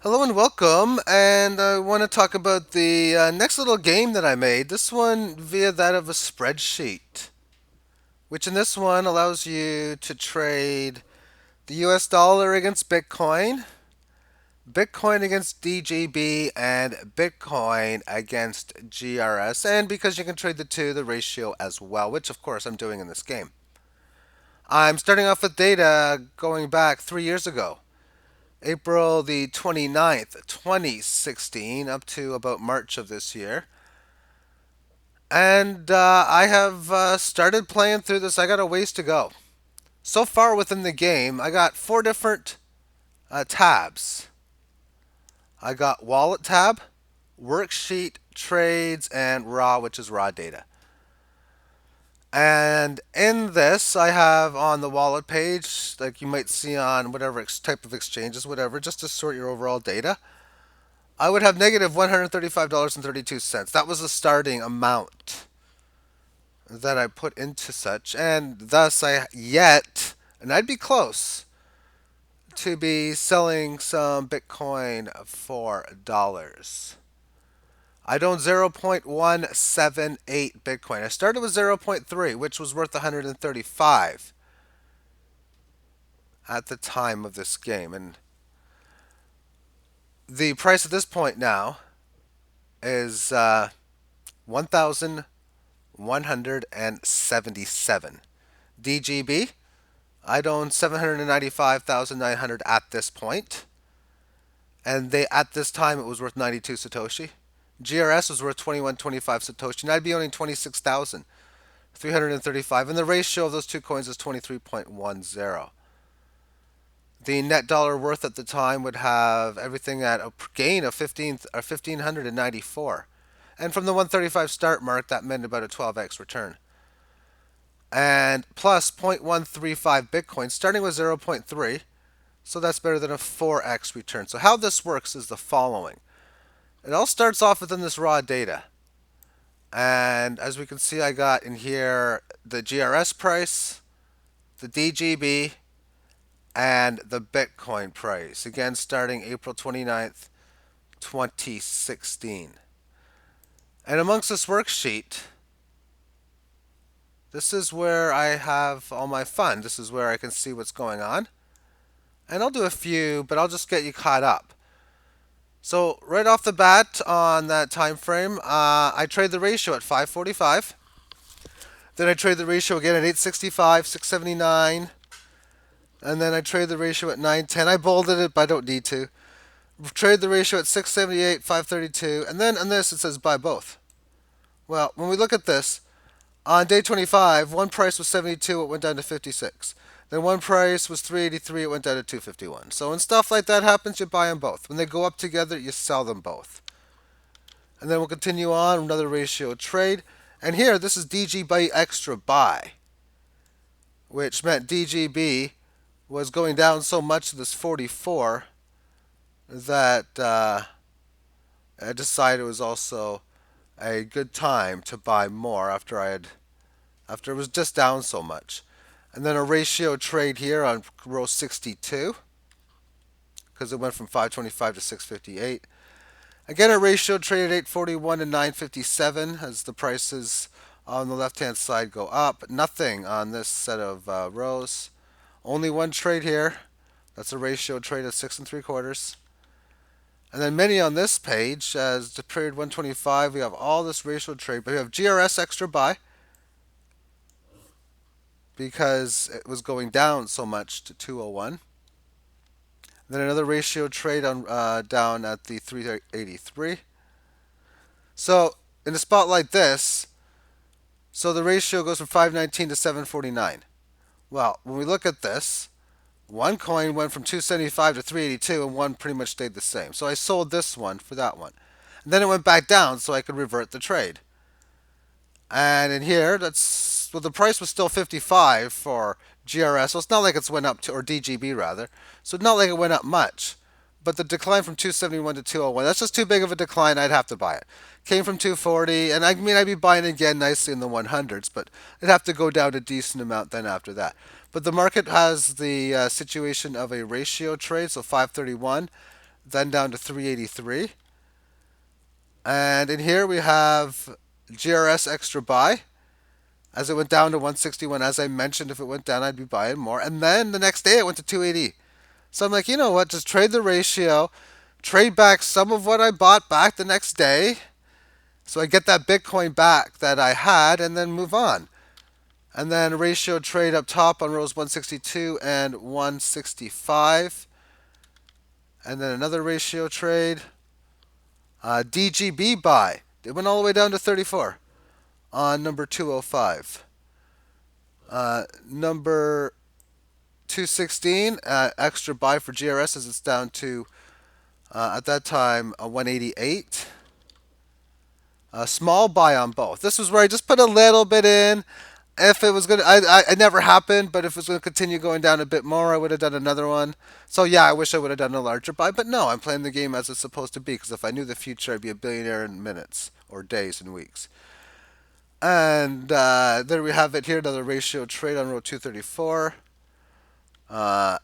Hello and welcome, and I want to talk about the next little game that I made. This one via that of a spreadsheet, which in this one allows you to trade the US dollar against Bitcoin, Bitcoin against DGB, and Bitcoin against GRS. And because you can trade the two, the ratio as well, which of course I'm doing in this game. I'm starting off with data going back 3 years ago. April the 29th, 2016, up to about March of this year. And I have started playing through this. I got a ways to go. So far within the game, I got four different tabs. I got wallet tab, worksheet, trades, and raw, which is raw data. And in this, I have on the wallet page, like you might see on whatever type of exchanges, whatever, just to sort your overall data. I would have negative $135.32. That was the starting amount that I put into such, and thus and I'd be close to be selling some Bitcoin for dollars. I'd own 0.178 Bitcoin. I started with zero point 0.3, which was worth 135 at the time of this game. And the price at this point now is 1,177. DGB, I'd own 795,900 at this point, and they at this time it was worth 92 Satoshi. GRS was worth 2125 Satoshi, and I'd be owning 26,335, and the ratio of those two coins is 23.10. The net dollar worth at the time would have everything at a gain of 1,594. And from the 135 start mark, that meant about a 12x return. And plus 0.135 Bitcoin, starting with zero point 0.3, so that's better than a 4x return. So how this works is the following. It all starts off within this raw data. And as we can see, I got in here the GRS price, the DGB, and the Bitcoin price. Again, starting April 29th, 2016. And amongst this worksheet, this is where I have all my fun. This is where I can see what's going on. And I'll do a few, but I'll just get you caught up. So right off the bat on that time frame, I trade the ratio at 545. Then I trade the ratio again at 865, 679. And then I trade the ratio at 910. I bolded it, but I don't need to. Trade the ratio at 678, 532. And then on this it says buy both. Well, when we look at this, on day 25, one price was 72, it went down to 56. Then one price was 383, it went down to 251. So when stuff like that happens, you buy them both. When they go up together, you sell them both. And then we'll continue on, another ratio trade. And here, this is DG by extra buy, which meant DGB was going down so much to this 44 that I decided it was also a good time to buy more after it was just down so much. And then a ratio trade here on row 62 because it went from 525 to 658. Again, a ratio trade at 841 and 957 as the prices on the left hand side go up. Nothing on this set of rows. Only one trade here. That's a ratio trade at 6 3/4. And then many on this page, as the period 125, we have all this ratio trade, but we have GRS extra buy because it was going down so much to 201. Then another ratio trade on down at the 383. So in a spot like this, so the ratio goes from 519 to 749. Well, when we look at this, one coin went from 275 to 382 and one pretty much stayed the same. So I sold this one for that one. And then it went back down so I could revert the trade. And in here, the price was still 55 for GRS, so it's not like it's went up to, or DGB rather. So it's not like it went up much. But the decline from 271 to 201, that's just too big of a decline. I'd have to buy it. Came from 240, and I mean, I'd be buying again nicely in the 100s, but it'd have to go down a decent amount then after that. But the market has the situation of a ratio trade, so 531. then down to 383. And in here we have GRS extra buy as it went down to 161. As I mentioned, if it went down, I'd be buying more. And then the next day it went to 280. So I'm like, you know what? Just trade the ratio, trade back some of what I bought back the next day, so I get that Bitcoin back that I had, and then move on. And then ratio trade up top on rows 162 and 165. And then another ratio trade. DGB buy. It went all the way down to 34 on number 205. Number 216, extra buy for GRS as it's down to, at that time, 188. Small buy on both. This was where I just put a little bit in. If it was going to, it never happened, but if it was going to continue going down a bit more, I would have done another one. So yeah, I wish I would have done a larger buy, but no, I'm playing the game as it's supposed to be, because if I knew the future, I'd be a billionaire in minutes, or days and weeks. And there we have it here, another ratio trade on row 234.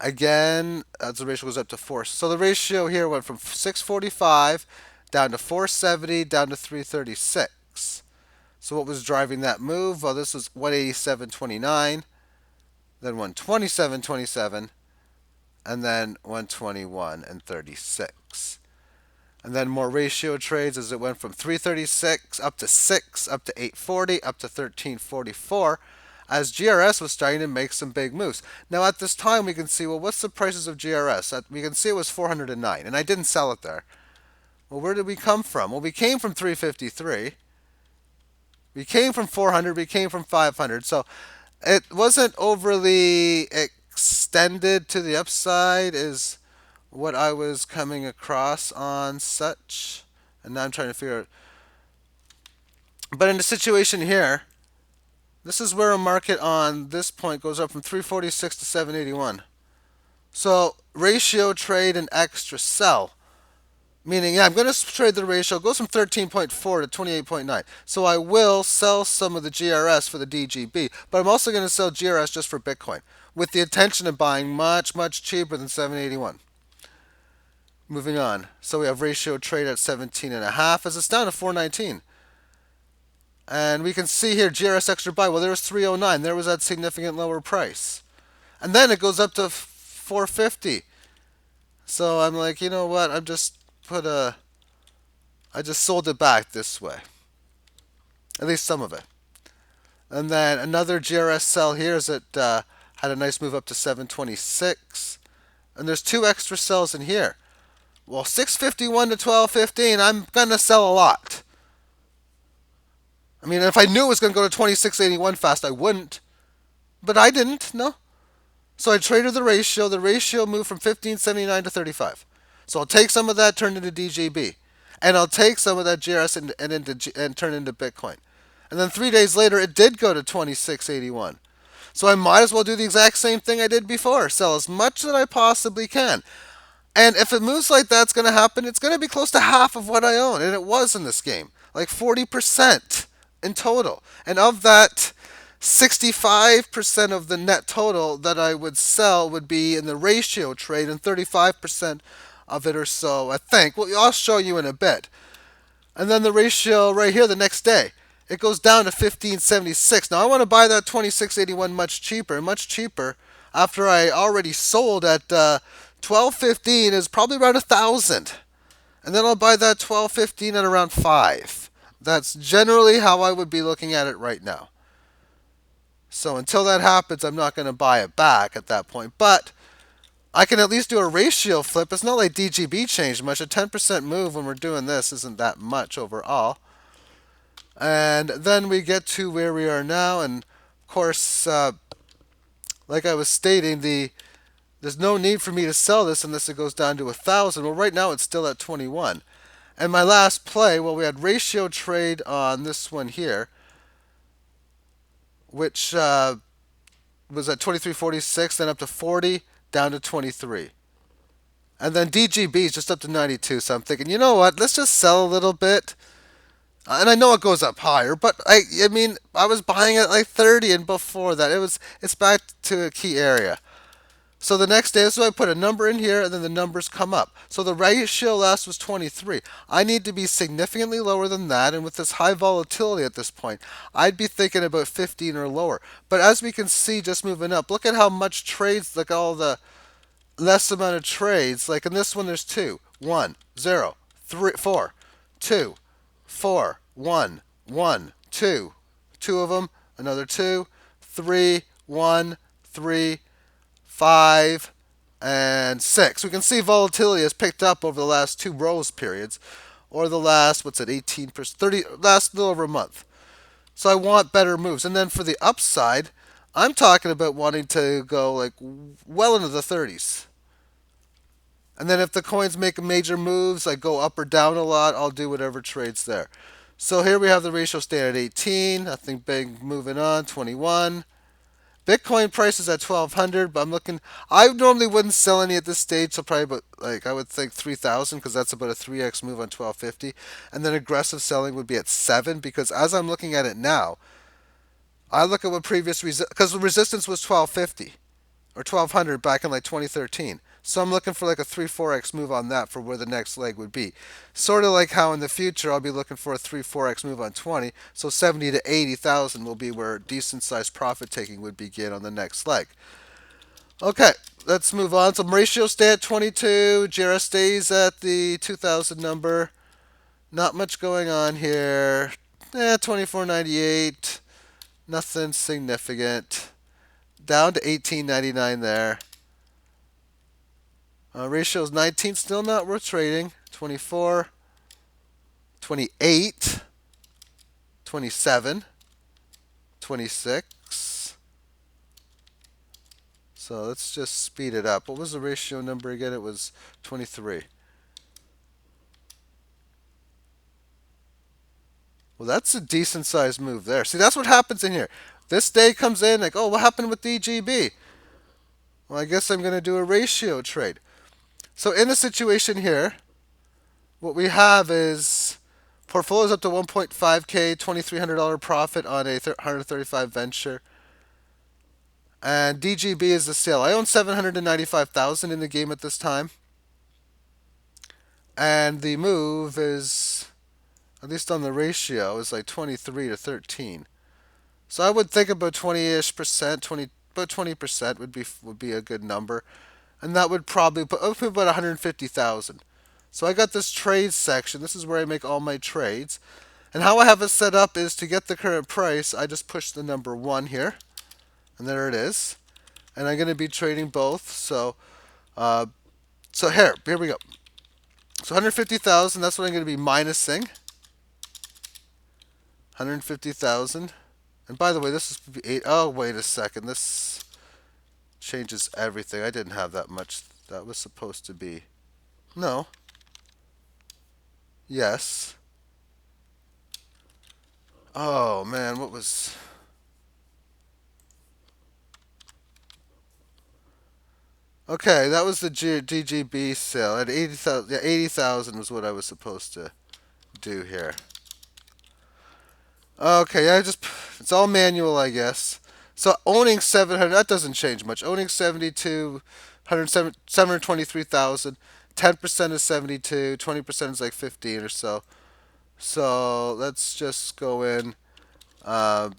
Again, as the ratio goes up to 4. So the ratio here went from 645 down to 470 down to 336. So what was driving that move? Well, this was 187.29, then 127.27, and then 121 and 36. And then more ratio trades as it went from 336 up to 6, up to 840, up to 1344, as GRS was starting to make some big moves. Now at this time we can see, well, what's the prices of GRS? We can see it was 409, and I didn't sell it there. Well, where did we come from? Well, we came from 353. We came from 400. We came from 500. So it wasn't overly extended to the upside, is what I was coming across on such. And now I'm trying to figure out. But in the situation here, this is where a market on this point goes up from 346 to 781. So ratio trade and extra sell. Meaning, yeah, I'm going to trade the ratio. It goes from 13.4 to 28.9. So I will sell some of the GRS for the DGB, but I'm also going to sell GRS just for Bitcoin, with the intention of buying much, much cheaper than 781. Moving on. So we have ratio trade at 17.5 as it's down to 419. And we can see here GRS extra buy. Well, there was 309. There was that significant lower price. And then it goes up to 450. So I'm like, you know what? I just sold it back this way. At least some of it. And then another GRS sell here is it had a nice move up to 726. And there's two extra sells in here. Well, 651 to 1215, I'm going to sell a lot. I mean, if I knew it was going to go to 2681 fast, I wouldn't. But I didn't, no. So I traded the ratio. The ratio moved from 1579 to 35. So I'll take some of that, turn it into DGB. And I'll take some of that GRS and turn it into Bitcoin. And then 3 days later, it did go to 2681. So I might as well do the exact same thing I did before. Sell as much that I possibly can. And if it moves like that's going to happen, it's going to be close to half of what I own. And it was in this game. Like 40% in total. And of that, 65% of the net total that I would sell would be in the ratio trade, and 35% of it or so, I think. Well, I'll show you in a bit. And then the ratio right here the next day, it goes down to 1576. Now I want to buy that 2681 much cheaper after I already sold at 1215 is probably around 1,000. And then I'll buy that 1215 at around 5. That's generally how I would be looking at it right now. So until that happens, I'm not going to buy it back at that point. But I can at least do a ratio flip. It's not like DGB changed much. A 10% move when we're doing this isn't that much overall. And then we get to where we are now. And of course, like I was stating, there's no need for me to sell this unless it goes down to 1,000. Well, right now it's still at 21. And my last play, well, we had ratio trade on this one here, which was at 23.46, then up to 40, down to 23. And then DGB is just up to 92. So I'm thinking, you know what? Let's just sell a little bit. And I know it goes up higher, but I mean, I was buying at like 30, and before that, it's back to a key area. So the next day, so I put a number in here, and then the numbers come up. So the ratio last was 23. I need to be significantly lower than that, and with this high volatility at this point, I'd be thinking about 15 or lower. But as we can see, just moving up, look at how much trades, like all the less amount of trades. Like in this one, there's two, 1, 0, 3, 4, 2, 4, 1, 1, 2, two of them, another 2, 3, 1, 3, 5, and 6. We can see volatility has picked up over the last two rows periods, or the last, what's it, 18%, 30, last little over a month. So I want better moves. And then for the upside, I'm talking about wanting to go like well into the 30s. And then if the coins make major moves, like go up or down a lot, I'll do whatever trades there. So here we have the ratio staying at 18. Nothing big moving on. 21. Bitcoin price is at 1,200, but I'm looking. I normally wouldn't sell any at this stage, so probably about like I would think 3,000 because that's about a 3x move on 1,250, and then aggressive selling would be at 7 because as I'm looking at it now, I look at what previous because the resistance was 1,250 or 1,200 back in like 2013. So I'm looking for like a 3-4x move on that for where the next leg would be. Sort of like how in the future I'll be looking for a 3-4x move on 20. So 70 to 80,000 will be where decent sized profit taking would begin on the next leg. Okay, let's move on. So ratio stay at 22. JRS stays at the 2,000 number. Not much going on here. 24.98. Nothing significant. Down to 18.99 there. Ratio is 19, still not worth trading. 24, 28, 27, 26. So let's just speed it up. What was the ratio number again? It was 23. Well, that's a decent sized move there. See, that's what happens in here. This day comes in like, oh, what happened with DGB? Well, I guess I'm going to do a ratio trade. So in the situation here, what we have is portfolios up to 1.5K, $2,300 profit on a 135 venture. And DGB is the sale. I own 795,000 in the game at this time. And the move is, at least on the ratio, is like 23 to 13. So I would think about 20-ish percent, about 20% would be a good number. And that would probably put about 150,000. So I got this trade section. This is where I make all my trades. And how I have it set up is to get the current price, I just push the number 1 here. And there it is. And I'm going to be trading both. Uh, so here we go. So 150,000, that's what I'm going to be minusing. 150,000. And by the way, this is 8. Oh, wait a second. This changes everything. I didn't have that much. That was supposed to be. No. Yes. Oh, man. What was. Okay, that was the DGB sale. At 80,000. Yeah, 80,000 was what I was supposed to do here. Okay, it's all manual, I guess. So owning 700, that doesn't change much. Owning 72, 723,000, 10% is 72, 20% is like 15 or so. So let's just go in. Uh,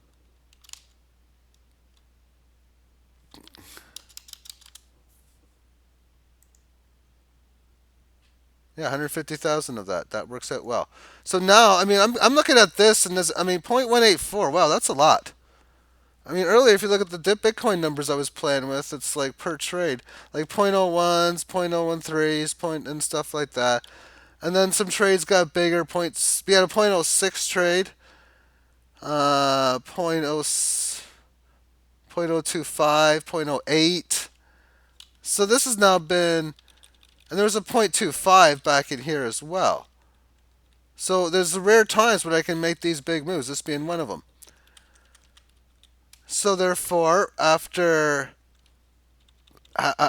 yeah, 150,000 of that. That works out well. So now, I mean, I'm looking at this, and I mean, 0.184. Wow, that's a lot. I mean, earlier, if you look at the Bitcoin numbers I was playing with, it's like per trade, like 0.01s, 0.013s, and stuff like that. And then some trades got bigger. We had a 0.06 trade, 0.025, 0.08. So this has now been, and there was a 0.25 back in here as well. So there's the rare times when I can make these big moves, this being one of them. So therefore, after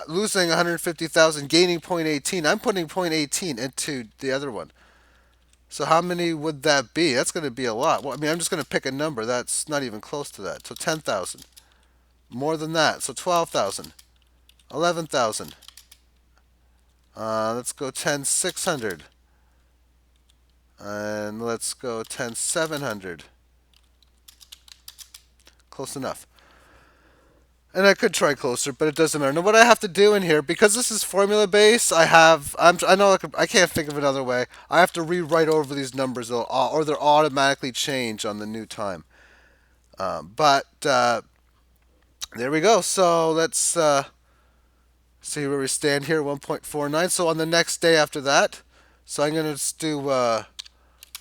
losing 150,000, gaining 0.18, I'm putting 0.18 into the other one. So how many would that be? That's going to be a lot. Well, I mean, I'm just going to pick a number that's not even close to that. So 10,000. More than that. So 12,000. 11,000. Let's go 10,600. And let's go 10,700. Close enough. And I could try closer, but it doesn't matter. Now, what I have to do in here, because this is formula based, I know I can't think of another way. I have to rewrite over these numbers, or they'll automatically change on the new time. But there we go. So let's see where we stand here. 1.49. So on the next day after that, so I'm going to do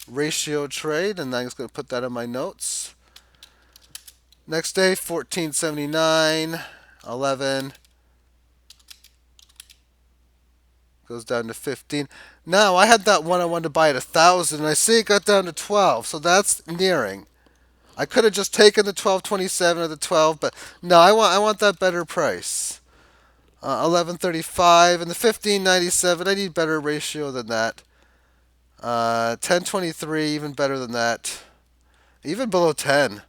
ratio trade, and I'm just going to put that in my notes. Next day, 1479, 11 goes down to 15. Now I had that one I wanted to buy at 1,000, and I see it got down to 12. So that's nearing. I could have just taken the 1227 or the 12, but no, I want that better price. 1135 and the 1597. I need better ratio than that. 1023, even better than that. Even below 10.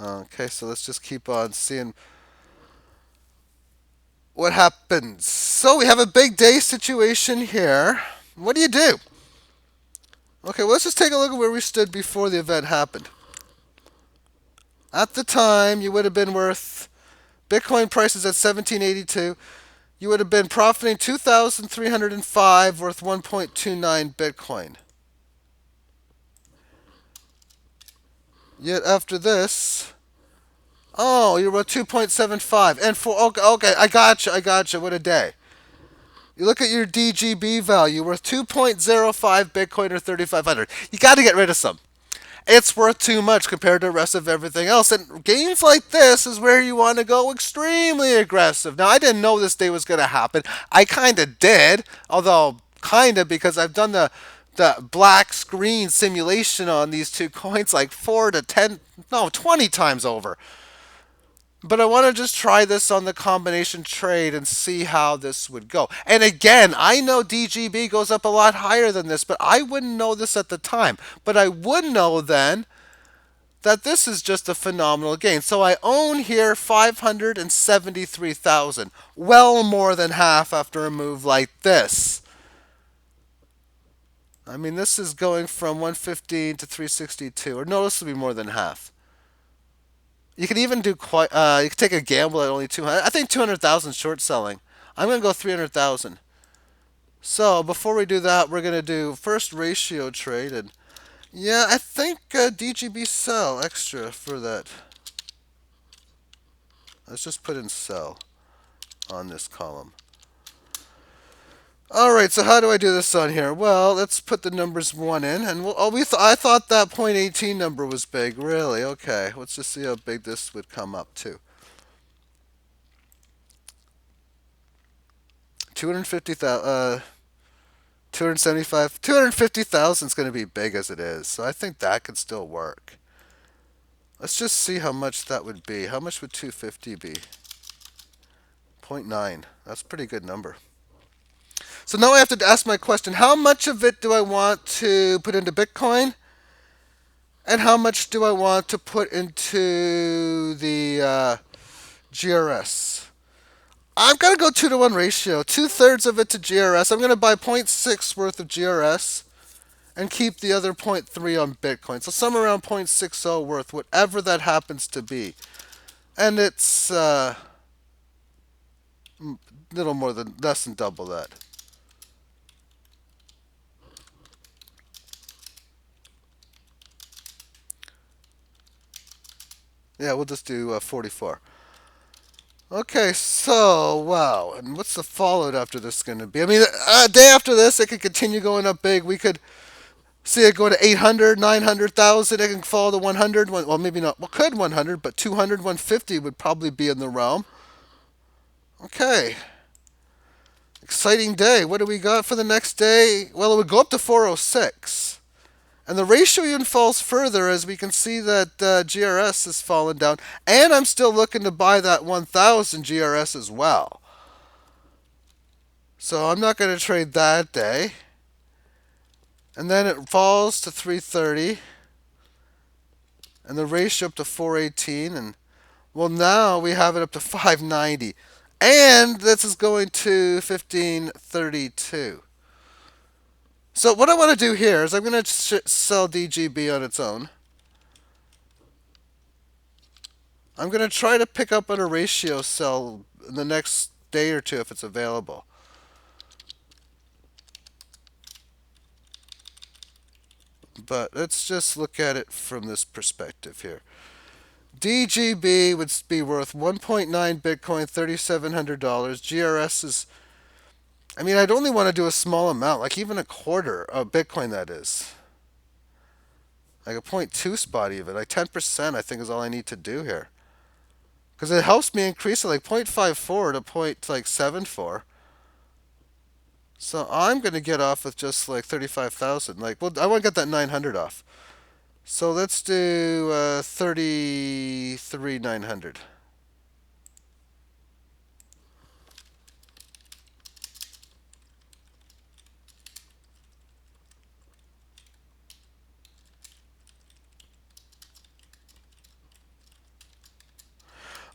Okay, so let's just keep on seeing what happens. So we have a big day situation here. What do you do? Okay, well, let's just take a look at where we stood before the event happened. At the time, you would have been worth Bitcoin prices at 1782. You would have been profiting 2,305 worth 1.29 Bitcoin. Yet after this, oh, you're worth 2.75 and for okay, I gotcha. What a day! You look at your DGB value worth 2.05 Bitcoin or 3,500. You got to get rid of some. It's worth too much compared to the rest of everything else. And games like this is where you want to go extremely aggressive. Now, I didn't know this day was going to happen. I kind of did, although kind of because I've done the black screen simulation on these two coins like 4 to 10, no, 20 times over. But I want to just try this on the combination trade and see how this would go. And again, I know DGB goes up a lot higher than this, but I wouldn't know this at the time. But I would know then that this is just a phenomenal gain. So I own here 573,000. Well more than half after a move like this. I mean, this is going from 115 to 362. Or no, this will be more than half. You could even do quite. You could take a gamble at only 200. I think 200,000 short selling. I'm gonna go 300,000. So before we do that, we're gonna do first ratio trade, and yeah, I think DGB sell extra for that. Let's just put in sell on this column. All right, so how do I do this on here? Well, let's put the numbers one in, and I thought that 0.18 number was big. Really? Okay, let's just see how big this would come up to. 250,000. 275, 250,000 is going to be big as it is, so I think that could still work. Let's just see how much that would be. How much would 250 be? 0.9. That's a pretty good number. So now I have to ask my question, how much of it do I want to put into Bitcoin? And how much do I want to put into the GRS? I'm going to go 2-to-1 ratio. 2/3 of it to GRS. I'm going to buy 0.6 worth of GRS and keep the other zero point 0.3 on Bitcoin. So somewhere around 0.60 worth, whatever that happens to be. And it's little more than, less than double that. Yeah, we'll just do 44. Okay, so, wow. And what's the fallout after this going to be? I mean, a day after this, it could continue going up big. We could see it go to 800, 900,000. It can fall to 100. Well, maybe not. Well, could 100, but 200, 150 would probably be in the realm. Okay. Exciting day. What do we got for the next day? Well, it would go up to 406. And the ratio even falls further as we can see that GRS has fallen down. And I'm still looking to buy that 1,000 GRS as well. So I'm not going to trade that day. And then it falls to 330. And the ratio up to 418. And Well, now we have it up to 590. And this is going to 1532. So what I want to do here is I'm going to sell DGB on its own. I'm going to try to pick up on a ratio sell in the next day or two if it's available. But let's just look at it from this perspective here. DGB would be worth 1.9 Bitcoin, $3,700. GRS is, I mean, I'd only want to do a small amount, like even a quarter of Bitcoin, that is. Like a point 0.2 spot, even. Like 10%, I think, is all I need to do here. Because it helps me increase it like 0.54 to point like 74. So I'm going to get off with just like 35,000. Like, well, I want to get that 900 off. So let's do 33,900.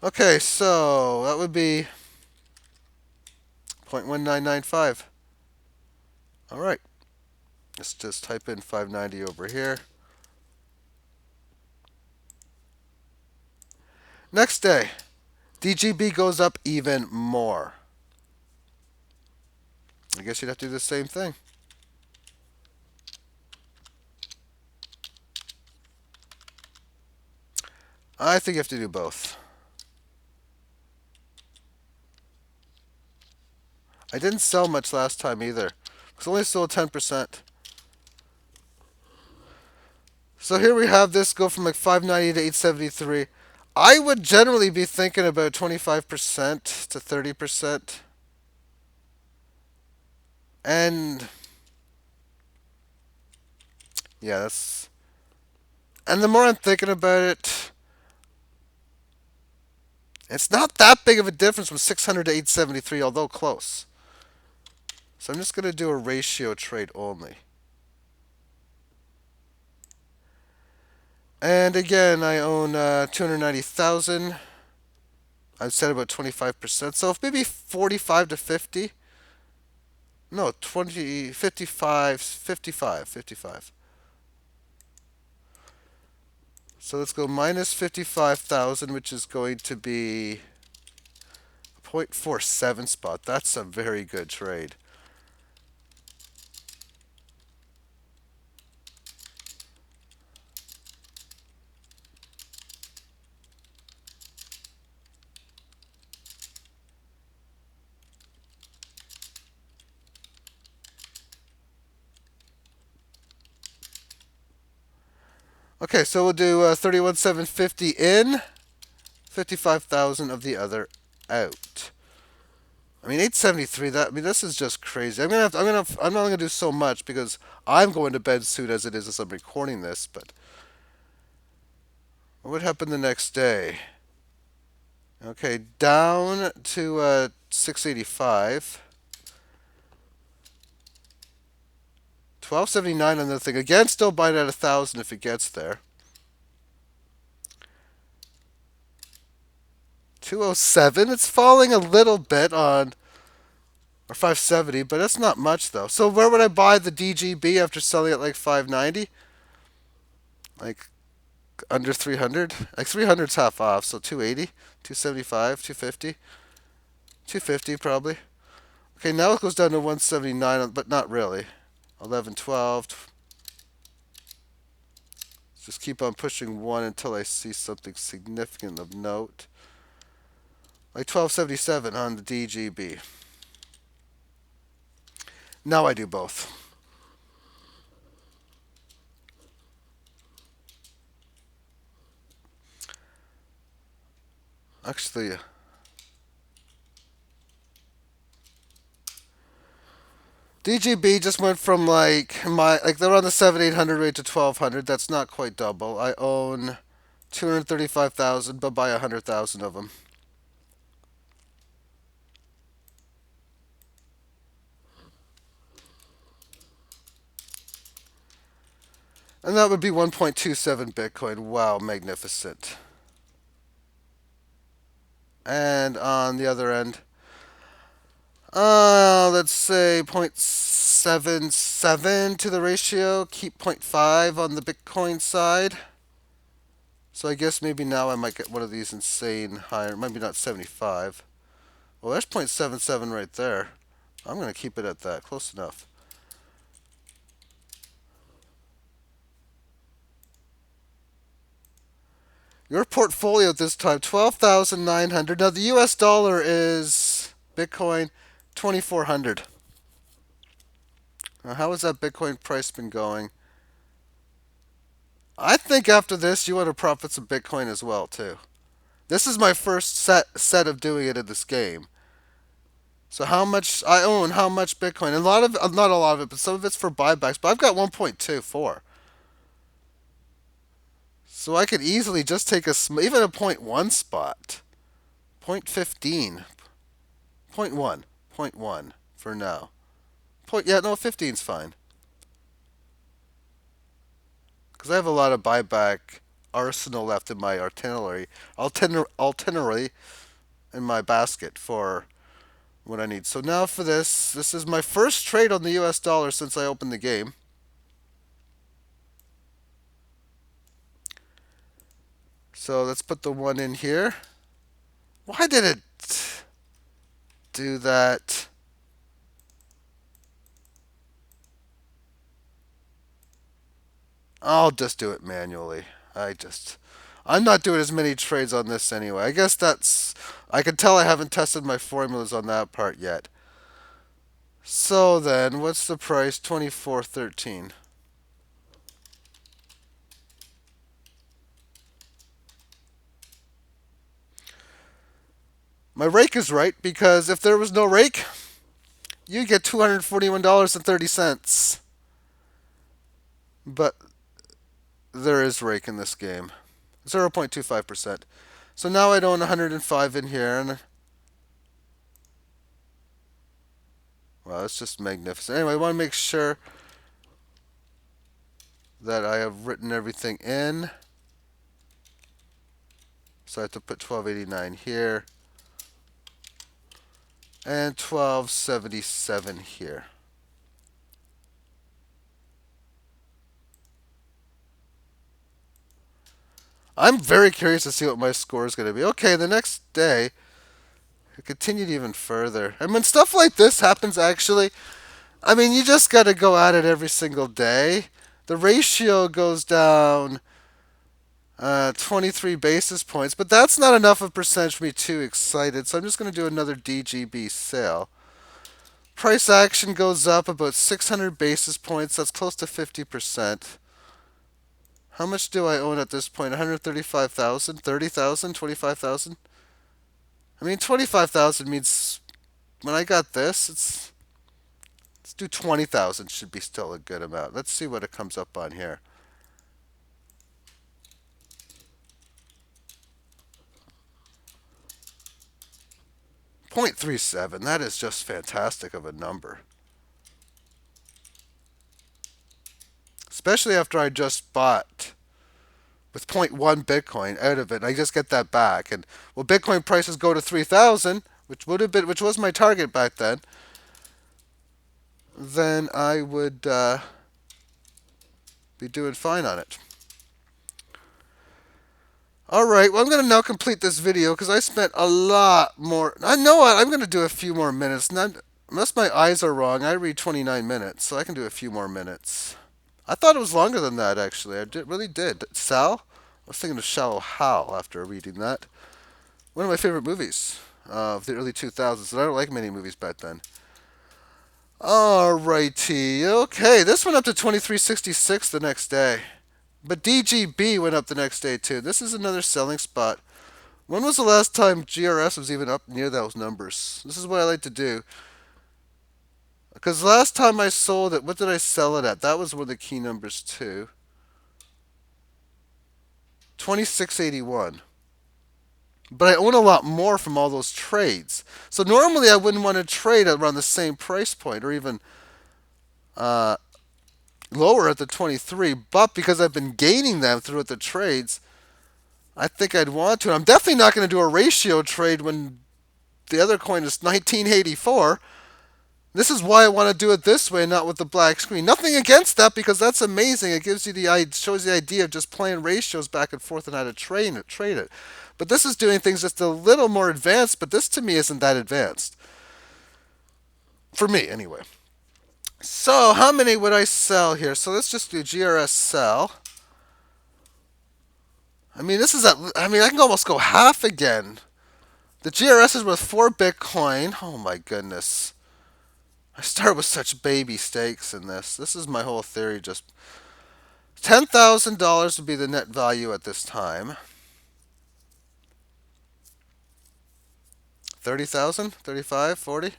Okay, so that would be 0.1995. All right. Let's just type in 590 over here. Next day, DGB goes up even more. I guess you'd have to do the same thing. I think you have to do both. I didn't sell much last time either. It's only sold 10%. So here we have this go from like 590 to 873. I would generally be thinking about 25% to 30%. And yeah, that's. And the more I'm thinking about it, it's not that big of a difference from 600 to 873, although close. So I'm just going to do a ratio trade only. And again, I own 290,000. I've said about 25%. So if maybe 45 to 50. No, 20, 55, 55, 55. So let's go minus 55,000, which is going to be a 0.47 spot. That's a very good trade. Okay, so we'll do 31,750 in, 55,000 of the other out. I mean, 873. That, I mean, this is just crazy. I'm not gonna do so much because I'm going to bed soon as it is as I'm recording this. But what would happen the next day? Okay, down to 685. 1279 on the thing. Again, still buying at 1,000 if it gets there. 207. It's falling a little bit on, or 570, but it's not much though. So where would I buy the DGB after selling it like 590? Like under 300? Like 300's half off, so 280, 275, 250, 250 probably. Okay, now it goes down to 179, but not really. 11, 12. Just keep on pushing one until I see something significant of note. Like 1277 on the DGB. Now I do both. Actually, DGB just went from like they're on the 7,800 rate to 1,200. That's not quite double. I own 235,000, but buy 100,000 of them. And that would be 1.27 Bitcoin. Wow, magnificent. And on the other end, let's say 0.77 to the ratio. Keep zero point 0.5 on the Bitcoin side. So I guess maybe now I might get one of these insane higher. Maybe not 75. Well, there's 0.77 right there. I'm going to keep it at that. Close enough. Your portfolio at this time, 12,900. Now the US dollar is Bitcoin 2,400. Now how has that Bitcoin price been going? I think after this you want to profit some Bitcoin as well too. This is my first set of doing it in this game. So how much I own, how much Bitcoin? A lot of not a lot of it, but some of it's for buybacks. But I've got 1.24. So I could easily just take even a point 0.1 spot. 0.15. 0.1. 0.1 for now. Yeah, no, 15's fine. Because I have a lot of buyback arsenal left in my artillery in my basket for what I need. So now for this is my first trade on the US dollar since I opened the game. So let's put the one in here. Why did it do that? I'll just do it manually. I'm not doing as many trades on this anyway. I guess I can tell I haven't tested my formulas on that part yet. So then, what's the price? 24.13. My rake is right because if there was no rake, you get $241.30. But there is rake in this game. 0.25%. So now I'd own 105 in here, and wow, that's just magnificent. Anyway, I want to make sure that I have written everything in. So I have to put 1289 here and 1277 here. I'm very curious to see what my score is going to be. Okay, the next day, it continued even further. And when stuff like this happens, actually, I mean, you just got to go at it every single day. The ratio goes down 23 basis points, but that's not enough of a percentage for me too excited. So I'm just going to do another DGB sale. Price action goes up about 600 basis points. That's close to 50%. How much do I own at this point? 135,000, 30,000, 25,000? I mean, 25,000 means when I got this, let's do 20,000 should be still a good amount. Let's see what it comes up on here. 0.37. That is just fantastic of a number. Especially after I just bought with zero point 0.1 Bitcoin out of it. And I just get that back. And well, Bitcoin prices go to 3,000, which was my target back then I would be doing fine on it. Alright, well I'm going to now complete this video because I spent a lot more. I know what, I'm going to do a few more minutes. Unless my eyes are wrong, I read 29 minutes, so I can do a few more minutes. I thought it was longer than that, actually. Really did. Sal? I was thinking of Shallow Hal after reading that. One of my favorite movies of the early 2000s, and I don't like many movies back then. Alrighty, okay, this went up to 2366 the next day. But DGB went up the next day too. This is another selling spot. When was the last time GRS was even up near those numbers? This is what I like to do. Because last time I sold it, what did I sell it at? That was one of the key numbers too. 2681. But I own a lot more from all those trades. So normally I wouldn't want to trade around the same price point or even lower at the 23. But because I've been gaining them throughout the trades, I think I'd want to. I'm definitely not going to do a ratio trade when the other coin is 1984. This is why I want to do it this way, not with the black screen. Nothing against that because that's amazing. It gives you shows the idea of just playing ratios back and forth and how to trade it. But this is doing things just a little more advanced. But this to me isn't that advanced for me anyway. So how many would I sell here? So let's just do GRS sell. I mean, this is at. I mean, I can almost go half again. The GRS is worth 4 Bitcoin. Oh my goodness. I start with such baby stakes in this. This is my whole theory. Just $10,000 would be the net value at this time. 30,000, 35, 40.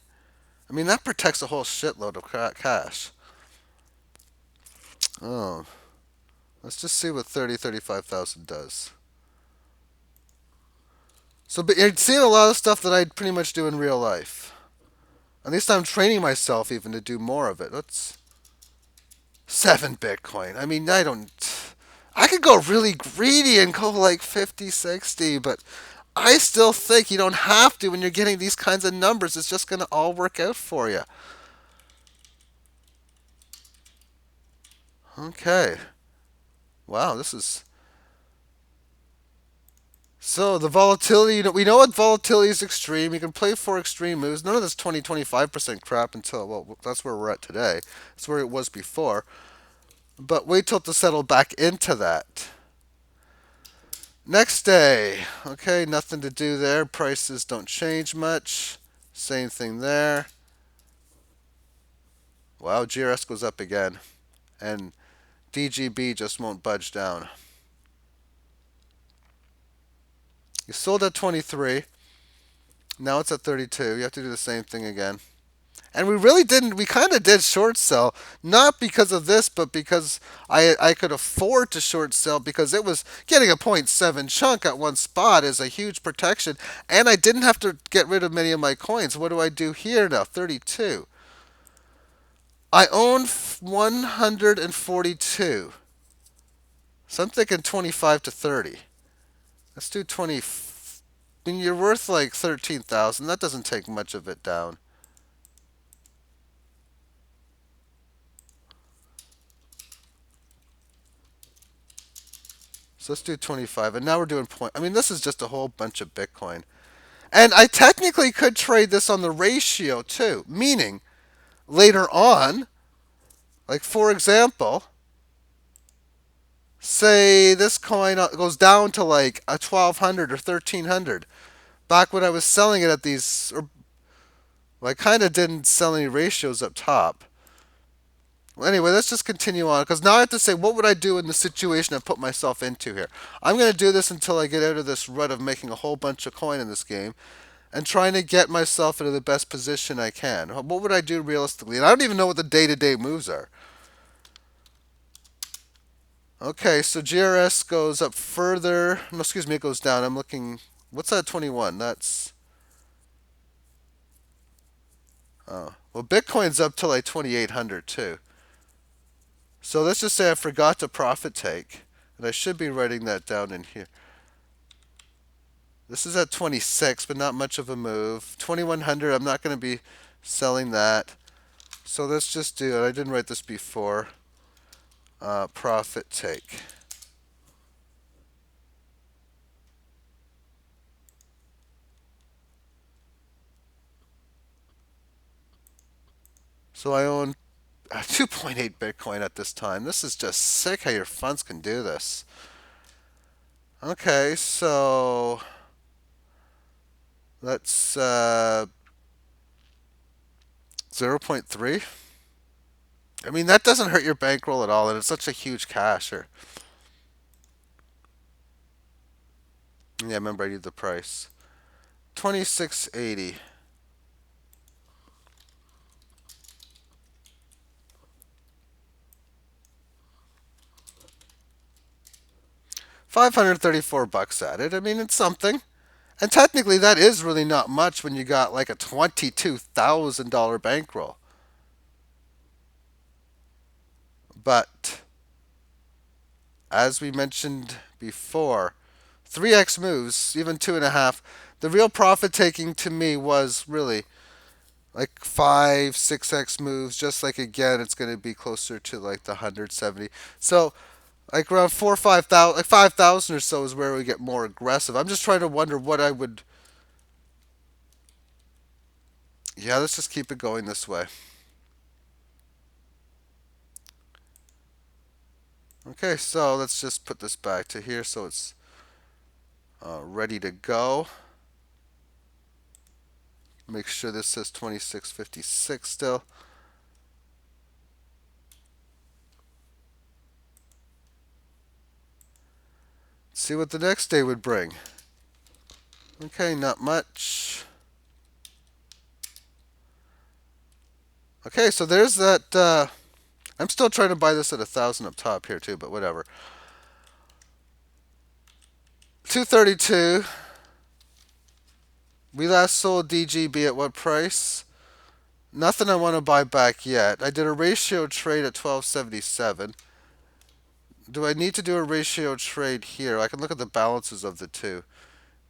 I mean, that protects a whole shitload of cash. Oh, let's just see what 35,000 does. So, but you're seeing a lot of stuff that I'd pretty much do in real life. At least I'm training myself even to do more of it. Let's 7 Bitcoin. I mean, I don't. I could go really greedy and go like 50, 60, but I still think you don't have to when you're getting these kinds of numbers. It's just going to all work out for you. Okay. Wow, this is. So the volatility, we know what volatility is extreme. You can play for extreme moves. None of this 20, 25% crap until, well, that's where we're at today. That's where it was before. But wait till to settle back into that. Next day. Okay, nothing to do there. Prices don't change much. Same thing there. Wow, GRS goes up again. And DGB just won't budge down. You sold at 23. Now it's at 32. You have to do the same thing again. And we kind of did short sell, not because of this, but because I could afford to short sell because it was getting a .7 chunk at one spot is a huge protection. And I didn't have to get rid of many of my coins. What do I do here now? 32. I own 142. So I'm thinking 25 to 30. Let's do 20. I mean, you're worth like 13,000. That doesn't take much of it down. So let's do 25. And now we're doing point. I mean, this is just a whole bunch of Bitcoin. And I technically could trade this on the ratio too. Meaning, later on, like for example, say this coin goes down to like a 1200 or 1300. Back when I was selling it at these, or well, I kind of didn't sell any ratios up top. Well, anyway, let's just continue on because now I have to say, what would I do in the situation I put myself into here? I'm going to do this until I get out of this rut of making a whole bunch of coin in this game and trying to get myself into the best position I can. What would I do realistically? And I don't even know what the day-to-day moves are. Okay, so GRS goes up further. No, excuse me, it goes down. I'm looking. What's that 21? That's. Oh. Well, Bitcoin's up to like 2,800 too. So let's just say I forgot to profit take. And I should be writing that down in here. This is at 26, but not much of a move. 2,100, I'm not going to be selling that. So let's just do it. I didn't write this before. Profit take. So I own 2.8 Bitcoin at this time. This is just sick how your funds can do this. Okay, so let's 0.3. I mean, that doesn't hurt your bankroll at all, and it's such a huge cash. Or yeah, remember I need the price. 2680. 534 bucks at it. I mean, it's something. And technically, that is really not much when you got like a $22,000 bankroll. But as we mentioned before, 3x moves, even 2.5. The real profit taking to me was really like 5, 6x moves. Just like again, it's going to be closer to like the 170. So like around 4 or 5,000, like 5,000 or so is where we get more aggressive. I'm just trying to wonder what I would. Yeah, let's just keep it going this way. Okay, so let's just put this back to here so it's ready to go. Make sure this says 2656 still. See what the next day would bring. Okay, not much. Okay, so there's that. I'm still trying to buy this at 1,000 up top here too, but whatever. 232. We last sold DGB at what price? Nothing I want to buy back yet. I did a ratio trade at 1277. Do I need to do a ratio trade here? I can look at the balances of the two.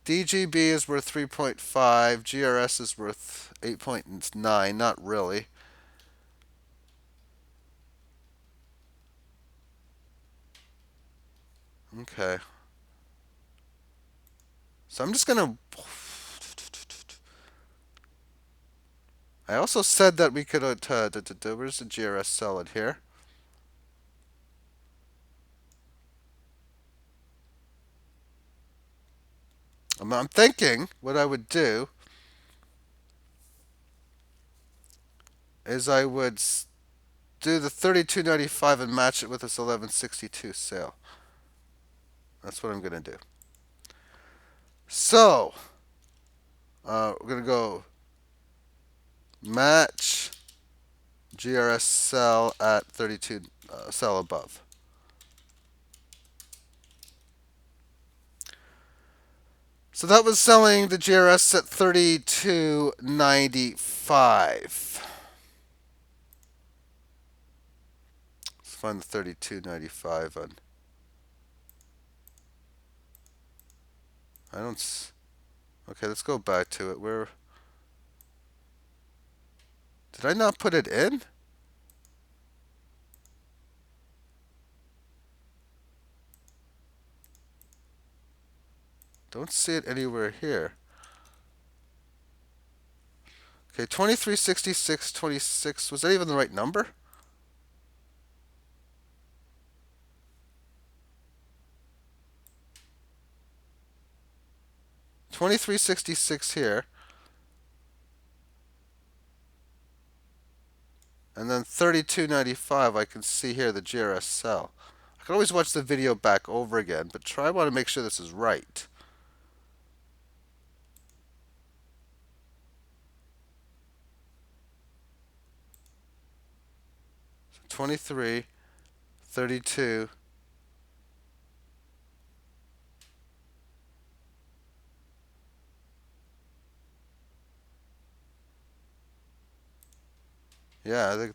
DGB is worth 3.5. GRS is worth 8.9. Not really. Okay. So I'm just going to. I also said that we could. Where's the GRS sell it here? I'm thinking what I would do is I would do the 32.95 and match it with this 11.62 sale. That's what I'm going to do. So, we're going to go match GRS sell at 32, sell above. So that was selling the GRS at 32.95. Let's find the 32.95 on. I don't. Okay, let's go back to it. Where did I not put it in? Don't see it anywhere here. Okay, 2366, 26. Was that even the right number? $23.66 here, and then $32.95. I can see here the GRS sell. I can always watch the video back over again, but I want to make sure this is right. So 23, 32. Yeah, I think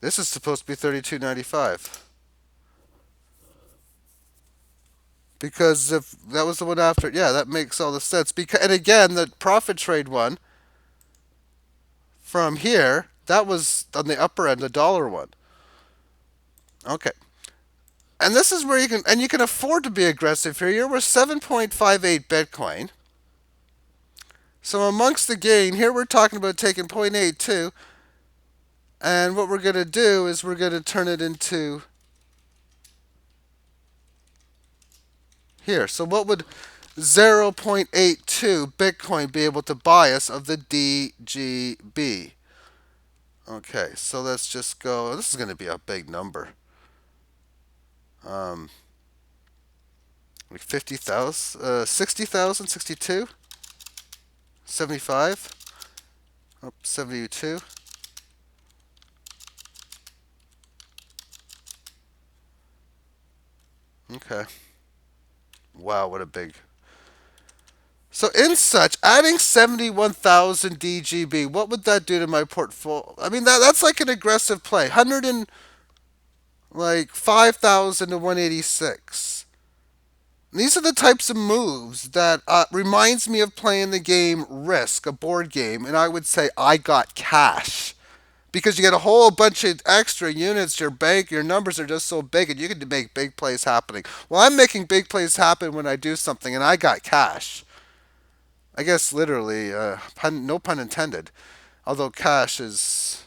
this is supposed to be $32.95. Because if that was the one after, yeah, that makes all the sense. Because, and again, the profit trade one from here, that was on the upper end, the dollar one. Okay. And this is where you can afford to be aggressive here. You're worth 7.58 Bitcoin. So amongst the gain, here we're talking about taking 0.82, and what we're going to do is we're going to turn it into here. So what would 0.82 Bitcoin be able to buy us of the DGB? Okay, so let's just go. This is going to be a big number. Like 50,000, 60,000, 62, 75, 72. Okay. Wow, what a big. So in such, adding 71,000 DGB, what would that do to my portfolio? I mean, that's like an aggressive play. 100 and like 5,000 to 186. These are the types of moves that reminds me of playing the game Risk, a board game, and I would say I got cash because you get a whole bunch of extra units. Your bank, your numbers are just so big, and you can make big plays happening. Well, I'm making big plays happen when I do something, and I got cash. I guess literally, no pun intended. Although cash is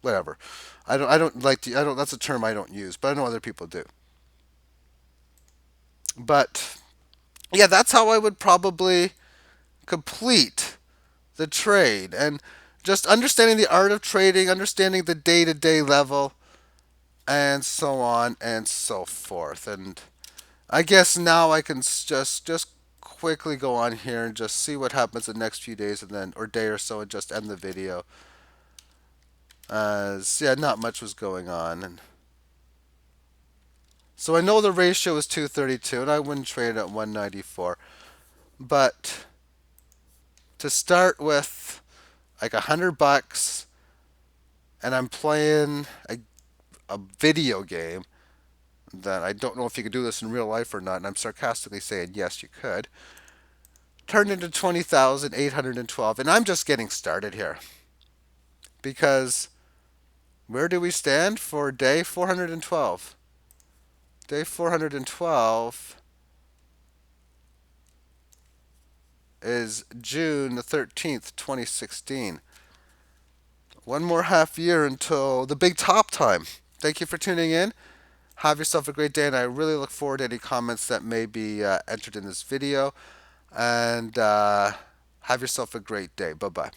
whatever. I don't like to. I don't. That's a term I don't use, but I know other people do. But yeah, that's how I would probably complete the trade, and just understanding the art of trading, understanding the day-to-day level, and so on and so forth. And I guess now I can just quickly go on here and just see what happens the next few days, and then or day or so, and just end the video. As yeah, not much was going on, and so I know the ratio is 232, and I wouldn't trade it at 194. But to start with, like $100, and I'm playing a video game that I don't know if you could do this in real life or not, and I'm sarcastically saying yes, you could. Turned into 20,812, and I'm just getting started here because where do we stand for day 412? Day 412 is June the 13th, 2016. One more half year until the big top time. Thank you for tuning in. Have yourself a great day, and I really look forward to any comments that may be entered in this video. And have yourself a great day. Bye bye.